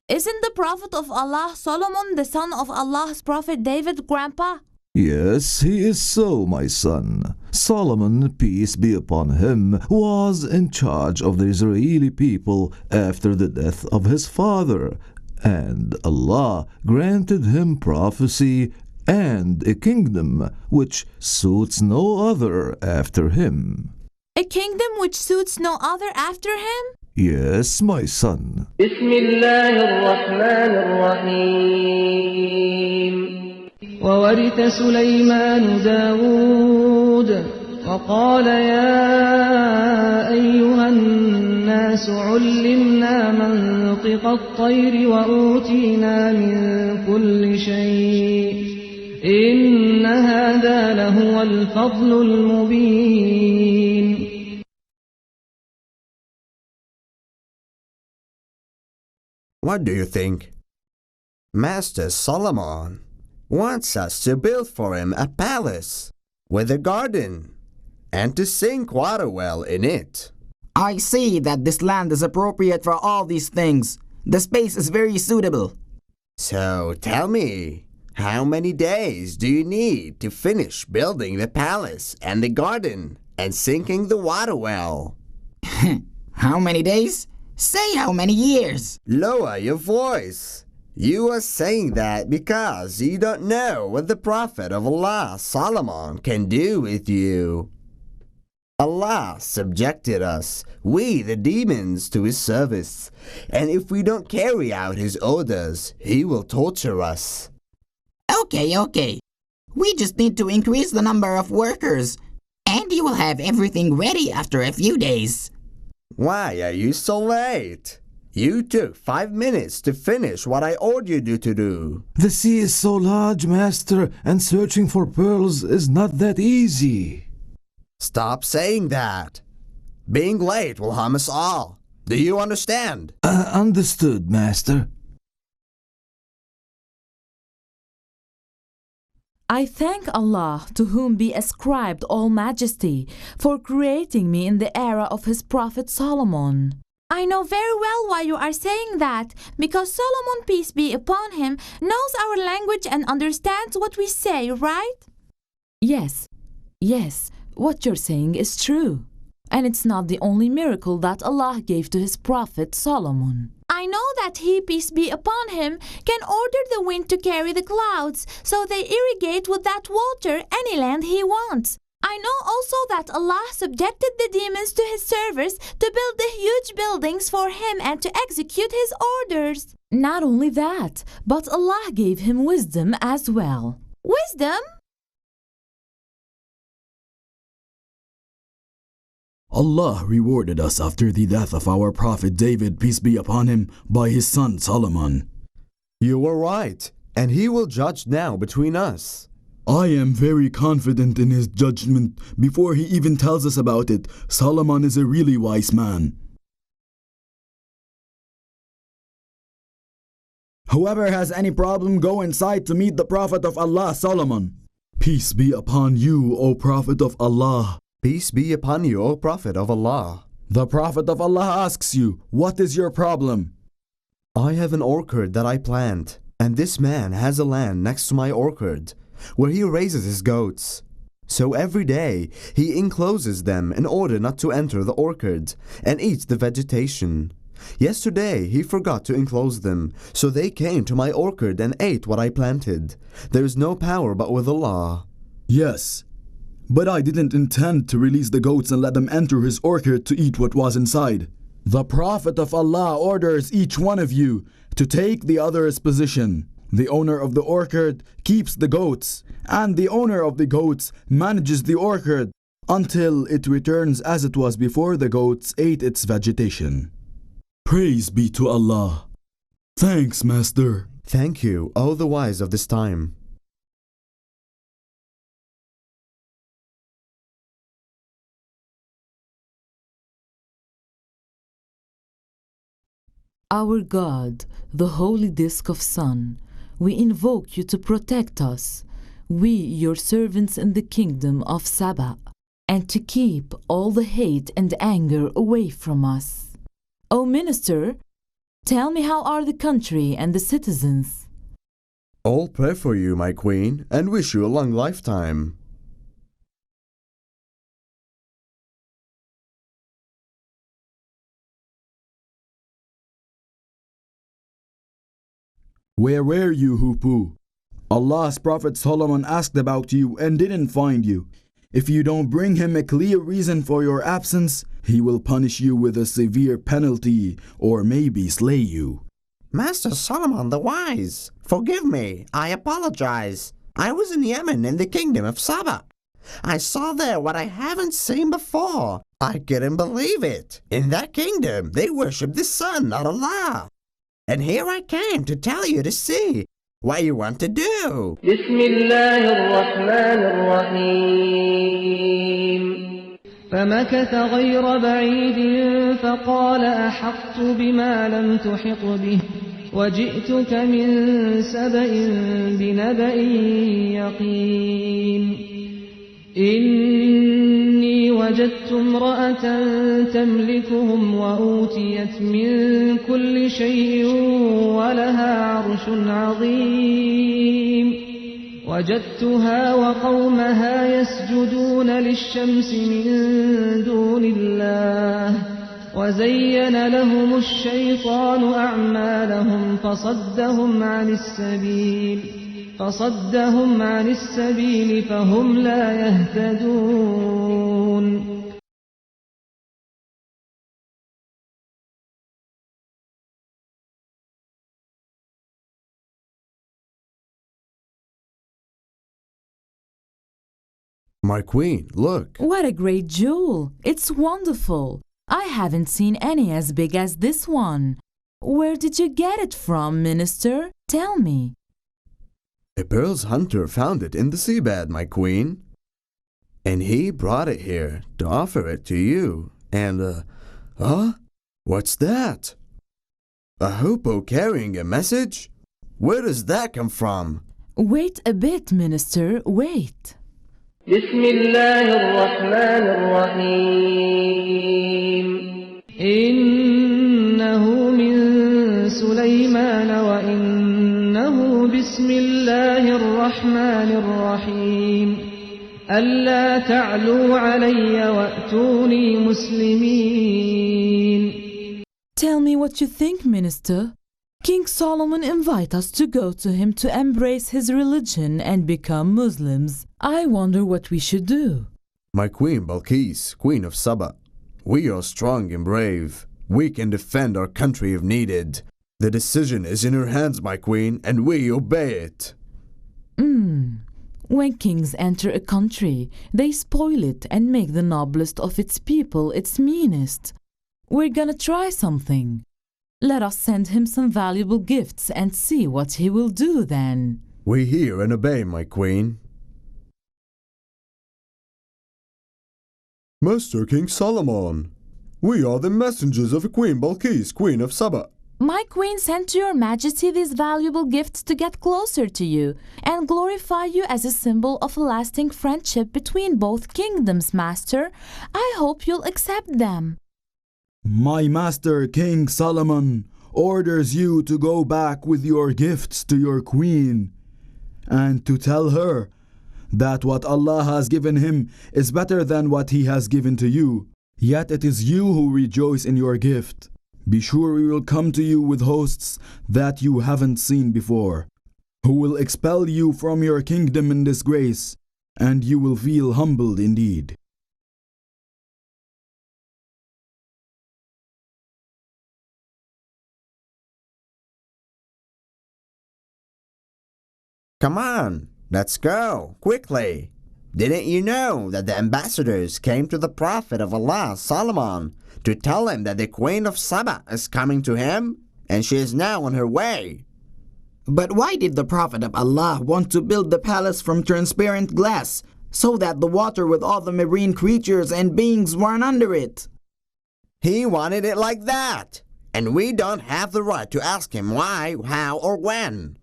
Isn't the prophet of Allah Solomon the son of Allah's prophet David, Grandpa? Yes, he is so, my son. Solomon, peace be upon him, was in charge of the Israeli people after the death of his father, and Allah granted him prophecy and a kingdom which suits no other after him. A kingdom which suits no other after him? Yes, my son. بسم الله الرحمن الرحيم وورث سليمان داود وقال يا أيها الناس علمنا منطق الطير وأوتينا من كل شيء إن هذا لهو الفضل المبين. What do you think? Master Solomon wants us to build for him a palace with a garden and to sink water well in it. I see that this land is appropriate for all these things. The space is very suitable. So tell me, how many days do you need to finish building the palace and the garden and sinking the water well? How many days? Say how many years. Lower your voice. You are saying that because you don't know what the Prophet of Allah, Solomon, can do with you. Allah subjected us, we the demons, to his service, and if we don't carry out his orders, he will torture us. Okay. We just need to increase the number of workers, and you will have everything ready after a few days. Why are you so late? You took 5 minutes to finish what I ordered you to do. The sea is so large, Master, and searching for pearls is not that easy. Stop saying that. Being late will harm us all. Do you understand? Understood, Master. I thank Allah, to whom be ascribed all majesty, for creating me in the era of his prophet Solomon. I know very well why you are saying that, because Solomon, peace be upon him, knows our language and understands what we say, right? Yes, what you're saying is true. And it's not the only miracle that Allah gave to his prophet Solomon. I know that he, peace be upon him, can order the wind to carry the clouds, so they irrigate with that water any land he wants. I know also that Allah subjected the demons to his servers to build the huge buildings for him and to execute his orders. Not only that, but Allah gave him wisdom as well. Wisdom? Allah rewarded us after the death of our Prophet David, peace be upon him, by his son Solomon. You were right, and he will judge now between us. I am very confident in his judgment. Before he even tells us about it, Solomon is a really wise man. Whoever has any problem, go inside to meet the Prophet of Allah, Solomon. Peace be upon you, O Prophet of Allah. Peace be upon you, O Prophet of Allah. The Prophet of Allah asks you, what is your problem? I have an orchard that I plant, and this man has a land next to my orchard, where he raises his goats. So every day he encloses them in order not to enter the orchard and eat the vegetation. Yesterday he forgot to enclose them, so they came to my orchard and ate what I planted. There is no power but with Allah. Yes, but I didn't intend to release the goats and let them enter his orchard to eat what was inside. The Prophet of Allah orders each one of you to take the other's position. The owner of the orchard keeps the goats, and the owner of the goats manages the orchard until it returns as it was before the goats ate its vegetation. Praise be to Allah. Thanks, Master. Thank you, O the wise of this time. Our God, the holy disk of sun, we invoke you to protect us, we your servants in the kingdom of Saba, and to keep all the hate and anger away from us. O minister, Tell me, how are the country and the citizens? All pray for you, my queen, and wish you a long lifetime. Where were you, Hupu? Allah's Prophet Solomon asked about you and didn't find you. If you don't bring him a clear reason for your absence, he will punish you with a severe penalty or maybe slay you. Master Solomon the Wise, forgive me, I apologize. I was in Yemen in the kingdom of Saba. I saw there what I haven't seen before. I couldn't believe it. In that kingdom, they worship the sun, not Allah. And here I came to tell you to see what you want to do. بسم الله الرحمن الرحيم فمكث غير بعيد فقال أحطت بما لم تحط به وجئتك من سبأ بنبأ يقين إني وجدت امرأة تملكهم وأوتيت من كل شيء ولها عرش عظيم وجدتها وقومها يسجدون للشمس من دون الله وزين لهم الشيطان أعمالهم فصدهم عن السبيل فهم لا يهتدون. My queen, look. What a great jewel! It's wonderful. I haven't seen any as big as this one. Where did you get it from, Minister? Tell me. A pearls hunter found it in the seabed, my queen. And he brought it here to offer it to you. And, what's that? A hoopoe carrying a message? Where does that come from? Wait a bit, Minister, wait. بسم الله الرحمن الرحيم إنه من سليمان وإنه بسم الله الرحمن الرحيم ألا تعلوا علي وأتوني مسلمين. Tell me what you think, Minister. King Solomon invites us to go to him to embrace his religion and become Muslims. I wonder what we should do. My queen Balkis, queen of Saba, we are strong and brave. We can defend our country if needed. The decision is in your hands, my queen, and we obey it. When kings enter a country, they spoil it and make the noblest of its people its meanest. We're gonna try something. Let us send him some valuable gifts and see what he will do then. We hear and obey, my queen. Master King Solomon, we are the messengers of Queen Balkis, Queen of Saba. My queen sent to your majesty these valuable gifts to get closer to you and glorify you as a symbol of a lasting friendship between both kingdoms, master. I hope you'll accept them. My master King Solomon orders you to go back with your gifts to your queen and to tell her that what Allah has given him is better than what he has given to you. Yet it is you who rejoice in your gift. Be sure we will come to you with hosts that you haven't seen before, who will expel you from your kingdom in disgrace, and you will feel humbled indeed. Come on, let's go, quickly. Didn't you know that the ambassadors came to the Prophet of Allah, Solomon, to tell him that the Queen of Saba is coming to him, and she is now on her way? But why did the Prophet of Allah want to build the palace from transparent glass, so that the water with all the marine creatures and beings weren't under it? He wanted it like that, and we don't have the right to ask him why, how, or when.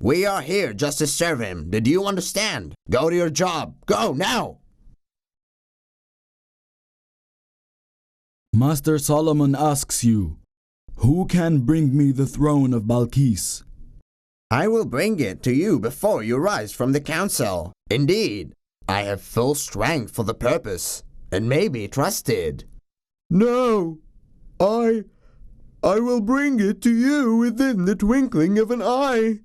We are here just to serve him. Did you understand? Go to your job. Go now! Master Solomon asks you, Who can bring me the throne of Balkis? I will bring it to you before you rise from the council. Indeed, I have full strength for the purpose, and may be trusted. No, I will bring it to you within the twinkling of an eye.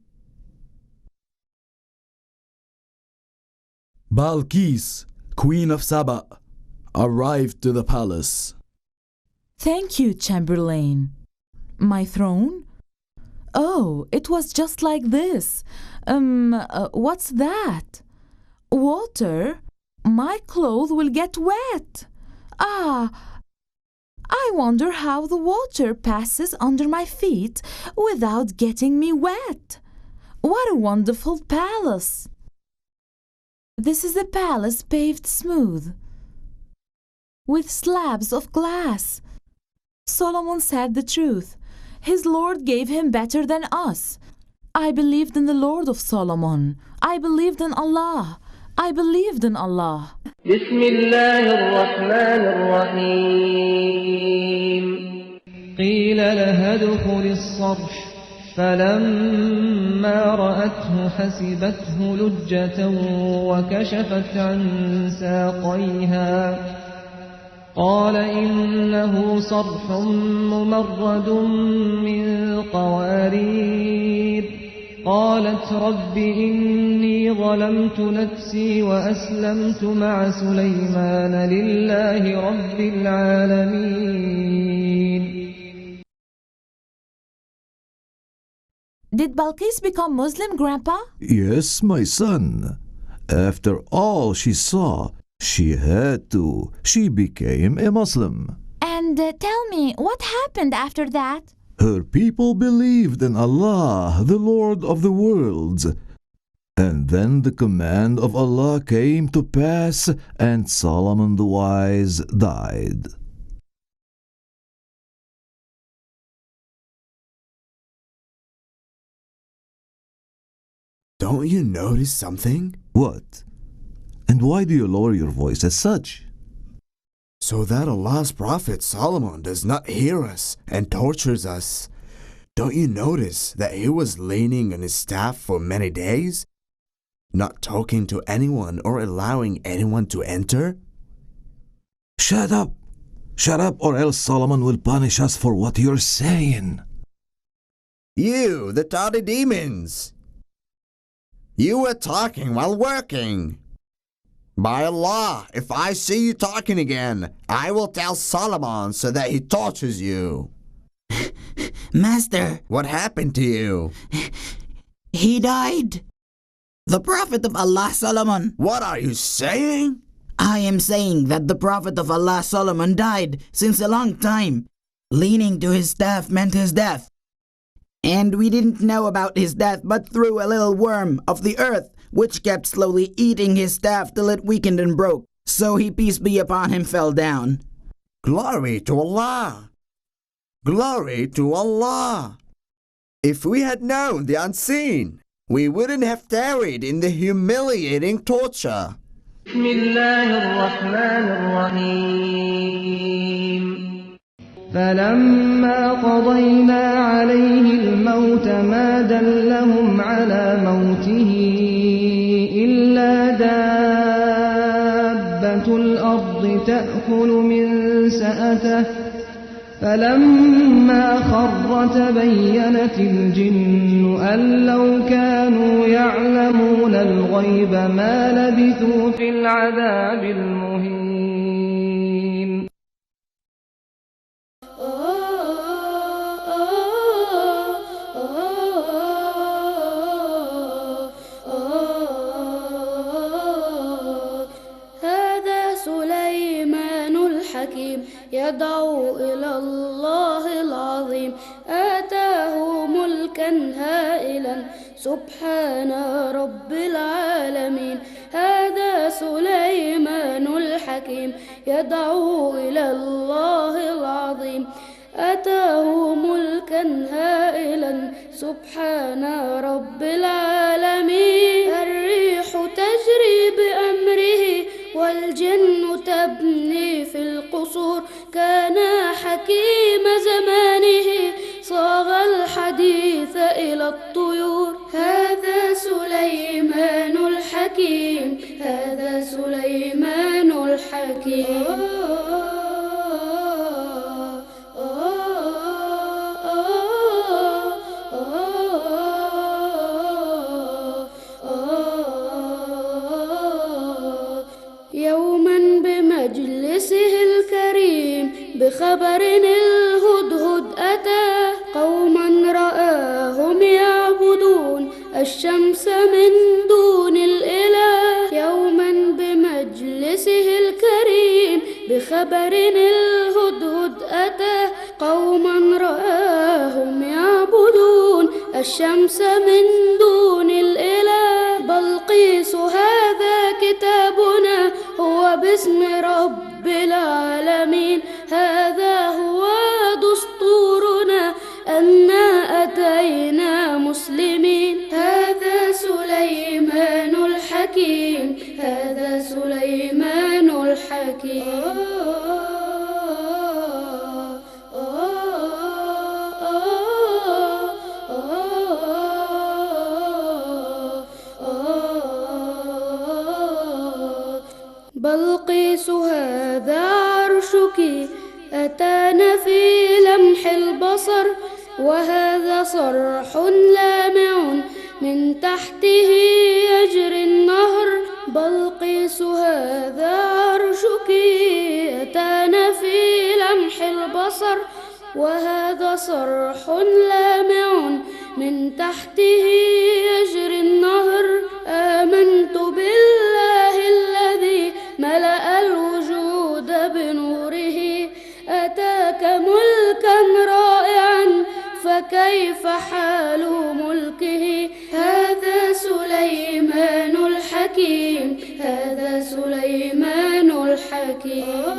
Balkis, Queen of Saba, arrived to the palace. Thank you, Chamberlain. My throne? Oh, it was just like this. What's that? Water? My clothes will get wet. Ah, I wonder how the water passes under my feet without getting me wet. What a wonderful palace. This is a palace paved smooth, with slabs of glass. Solomon said the truth. His Lord gave him better than us. I believed in the Lord of Solomon. I believed in Allah. I believed in Allah. بسم الله الرحمن الرحيم قيل لها ادخل الصرح فلما رأته حسبته لجة وكشفت عن ساقيها قال إنه صرح ممرد من قوارير قالت رب إني ظلمت نفسي وأسلمت مع سليمان لله رب العالمين. Did Balkis become Muslim, Grandpa? Yes, my son. After all she saw, she had to. She became a Muslim. And tell me, what happened after that? Her people believed in Allah, the Lord of the worlds. And then the command of Allah came to pass, and Solomon the Wise died. Don't you notice something? What? And why do you lower your voice as such? So that Allah's Prophet Solomon does not hear us and tortures us. Don't you notice that he was leaning on his staff for many days, not talking to anyone or allowing anyone to enter? Shut up! Shut up, or else Solomon will punish us for what you're saying. You, the tardy demons! You were talking while working. By Allah, if I see you talking again, I will tell Solomon so that he tortures you. Master, What happened to you? he died. The Prophet of Allah Solomon. What are you saying? I am saying that the Prophet of Allah Solomon died since a long time. Leaning to his staff meant his death. And we didn't know about his death but through a little worm of the earth, which kept slowly eating his staff till it weakened and broke. So he, peace be upon him, fell down. Glory to Allah! Glory to Allah! If we had known the unseen, we wouldn't have tarried in the humiliating torture. بسم الله الرحمن الرحيم فلما قضينا عليه الموت ما دلهم على موته إلا دابة الأرض تأكل من سأته فلما خر تبينت الجن أن لو كانوا يعلمون الغيب ما لبثوا في العذاب المهين. هذا سليمان الحكيم يدعو إلى الله العظيم آتاه ملكا هائلا سبحان رب العالمين. هذا سليمان الحكيم يدعو إلى الله العظيم آتاه ملكا هائلا سبحان رب العالمين. الريح تجري بأمره والجن تبني في القصور كان حكيم زمانه صاغ الحديث إلى الطيور. هذا سليمان الحكيم، هذا سليمان الحكيم. يوما بمجلسه الكريم بخبر الهدهد أتى قوما رآهم يعبدون الشمس من دون الإله. يوما بمجلسه الكريم بخبر الهدهد أتى قوما رآهم يعبدون الشمس من دون الإله. بلقيس هذا كتابنا هو باسم رب العالمين، هذا هو دستورنا أنا أتينا مسلمين. هذا سليمان الحكيم، هذا سليمان الحكيم. بلقيس هذا عرشك أتانا في لمح البصر، وهذا صرح لامع من تحته يجري النهر. بلقيس هذا عرشك أتانا في لمح البصر، وهذا صرح لامع من تحته يجري النهر. آمنت بالله الذي ملأ الوجود بنوره، أتاك ملكا رائعا فكيف حال ملكه. هذا سليمان الحكيم، هذا سليمان الحكيم.